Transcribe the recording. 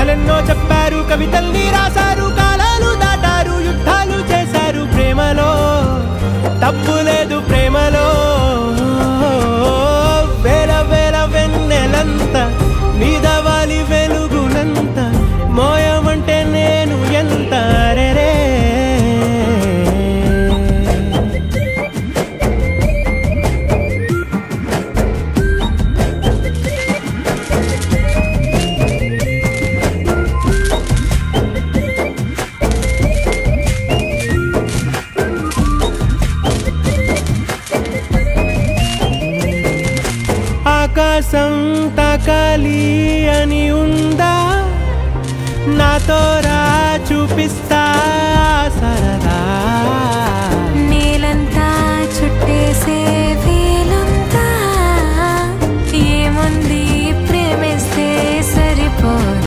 కథలెన్నో చెప్పారు, కవితల్ని రాశారు, కాలాలు దాటారు, యుద్ధాలు చేశారు. ప్రేమలో తప్పు లేదు, ప్రేమలో వేల వేల వెన్నెలంత మీద వాలి వెలుగునంత మోయమంటే నేను ఎంత రే. ఆకాశం తాకాలి అని ఉందా, నాతో రా చూపిస్తా